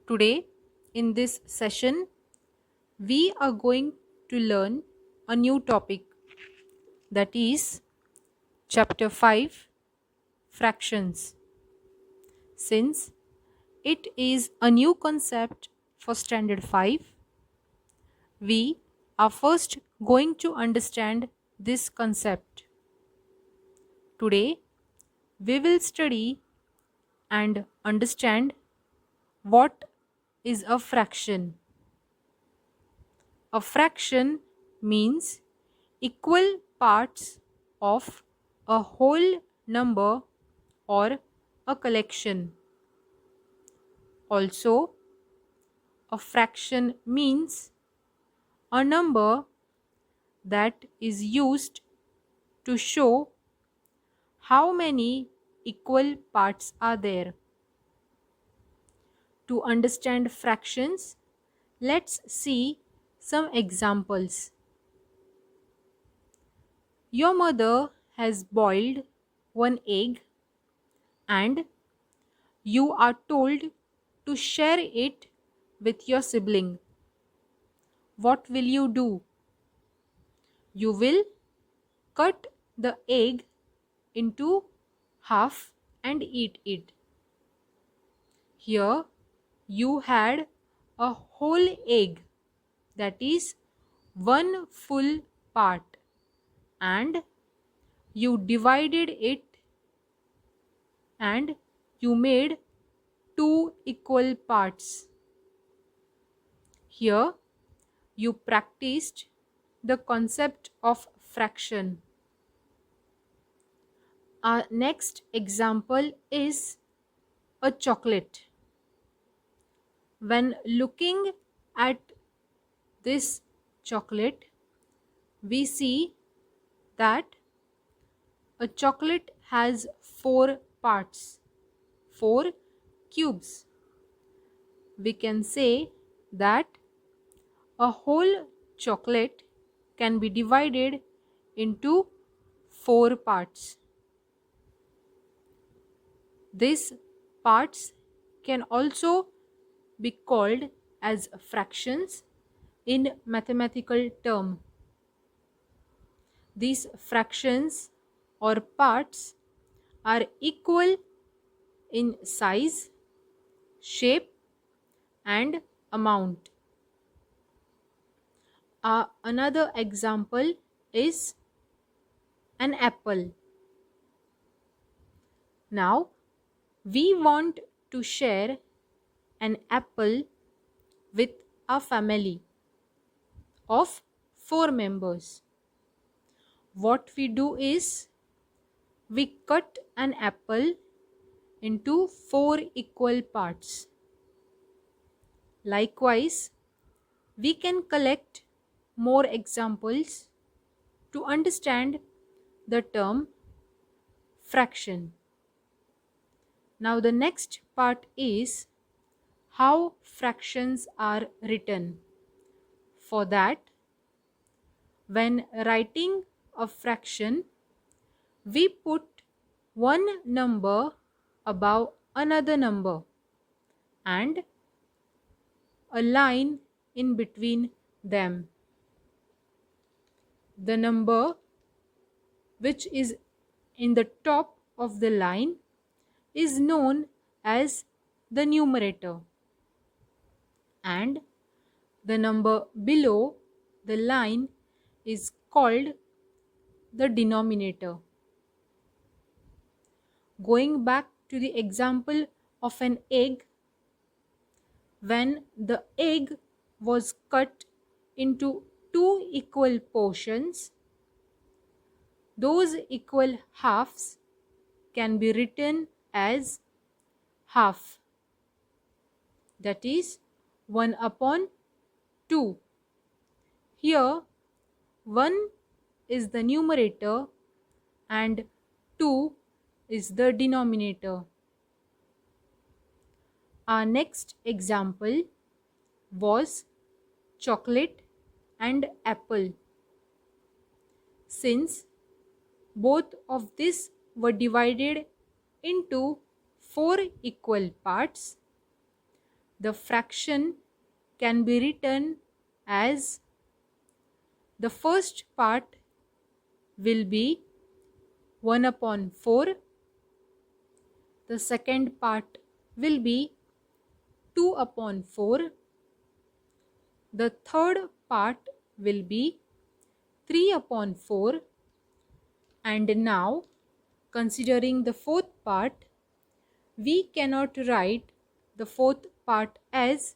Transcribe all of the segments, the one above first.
Today, in this session, we are going to learn a new topic, that is Chapter 5, Fractions. Since it is a new concept for Standard 5, we are first going to understand this concept. Today, we will study and understand what is a fraction. A fraction means equal parts of a whole number or a collection. Also, a fraction means a number that is used to show how many equal parts are there. To understand fractions, let's see some examples. Your mother has boiled one egg and you are told to share it with your sibling. What will you do? You will cut the egg into half and eat it. Here you had a whole egg, that is one full part, and you divided it and you made two equal parts. Here you practiced the concept of fraction. Our next example is a chocolate. When looking at this chocolate, we see that a chocolate has four parts, four cubes. We can say that a whole chocolate can be divided into four parts. These parts can also be called as fractions in mathematical term. These fractions or parts are equal in size, shape and amount. Another example is an apple. Now we want to share an apple with a family of 4 members. What we do is we cut an apple into 4 equal parts. Likewise, we can collect more examples to understand the term fraction. Now the next part is how fractions are written. For that, when writing a fraction, we put one number above another number and a line in between them. The number which is in the top of the line is known as the numerator, and the number below the line is called the denominator. Going back to the example of an egg, when the egg was cut into two equal portions, those equal halves can be written as half, that is 1 upon 2. Here 1 is the numerator and 2 is the denominator. Our next example was chocolate and apple. Since both of these were divided into 4 equal parts, the fraction can be written as the first part will be 1 upon 4, the second part will be 2 upon 4, the third part will be 3 upon 4, and now considering the fourth part, we cannot write the fourth part as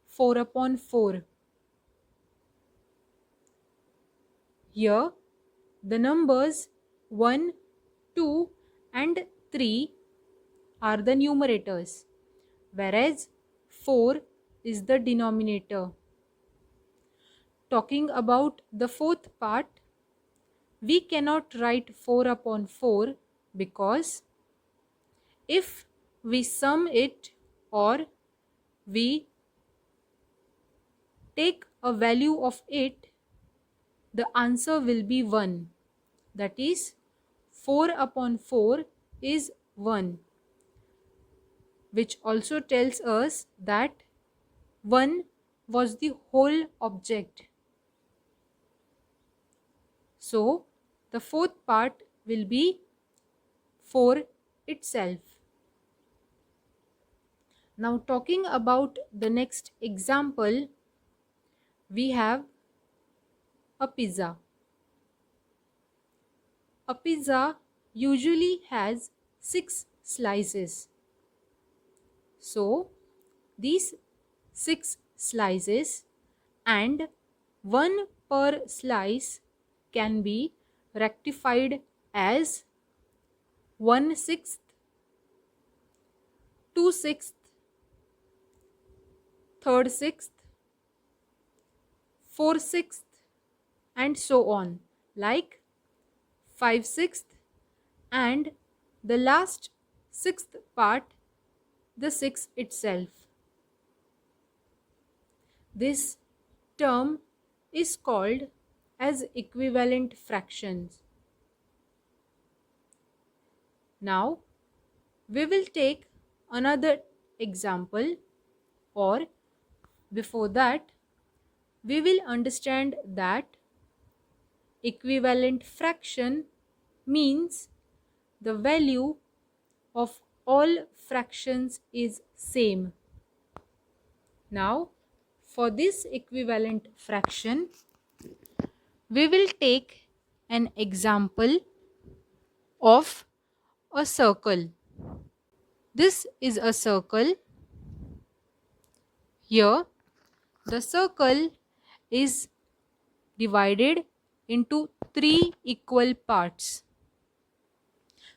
4 upon 4. Here the numbers 1, 2 and 3 are the numerators, whereas 4 is the denominator. Talking about the fourth part, we cannot write 4 upon 4 because if we sum it or we take a value of it, the answer will be 1. That is, 4 upon 4 is 1, which also tells us that 1 was the whole object. So, the fourth part will be 4 itself. Now, talking about the next example, we have a pizza. A pizza usually has 6 slices. So, these 6 slices and 1 per slice can be rectified as 1/6, 2/6, 3/6, 4/6 and so on, like 5/6 and the last 6th part, the 6 itself. This term is called as equivalent fractions. Now, we will take another example, or before that, we will understand that equivalent fraction means the value of all fractions is same. Now, for this equivalent fraction, we will take an example of a circle. This is a circle. Here, the circle is divided into 3 equal parts.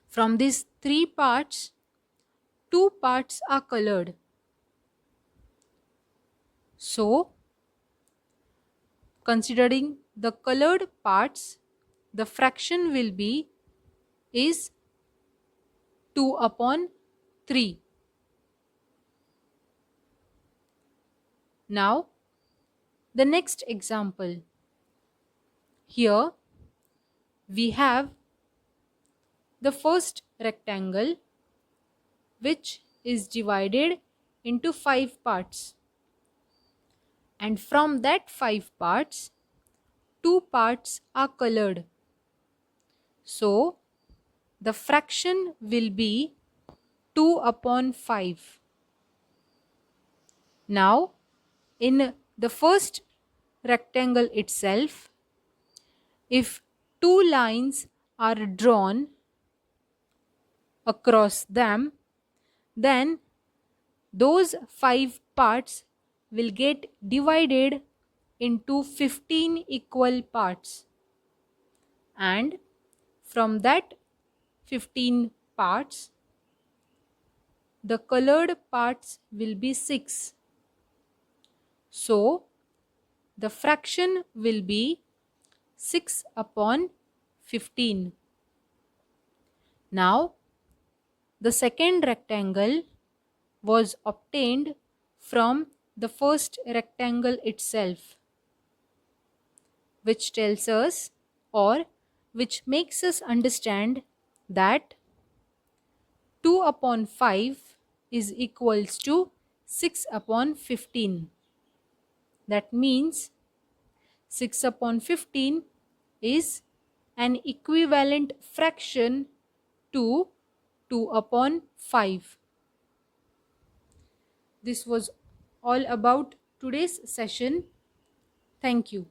From these 3 parts, 2 parts are colored. So, considering the colored parts, the fraction will be is 2 upon 3. Now, the next example. Here, we have the first rectangle, which is divided into 5 parts. And from that 5 parts, 2 parts are colored. So, the fraction will be 2 upon 5. Now, in the first rectangle itself, if 2 lines are drawn across them, then those 5 parts will get divided into 15 equal parts. And from that 15 parts, the colored parts will be 6. So, the fraction will be 6 upon 15. Now, the second rectangle was obtained from the first rectangle itself, which tells us or which makes us understand that 2 upon 5 is equals to 6 upon 15. That means 6 upon 15 is an equivalent fraction to 2 upon 5. This was all about today's session. Thank you.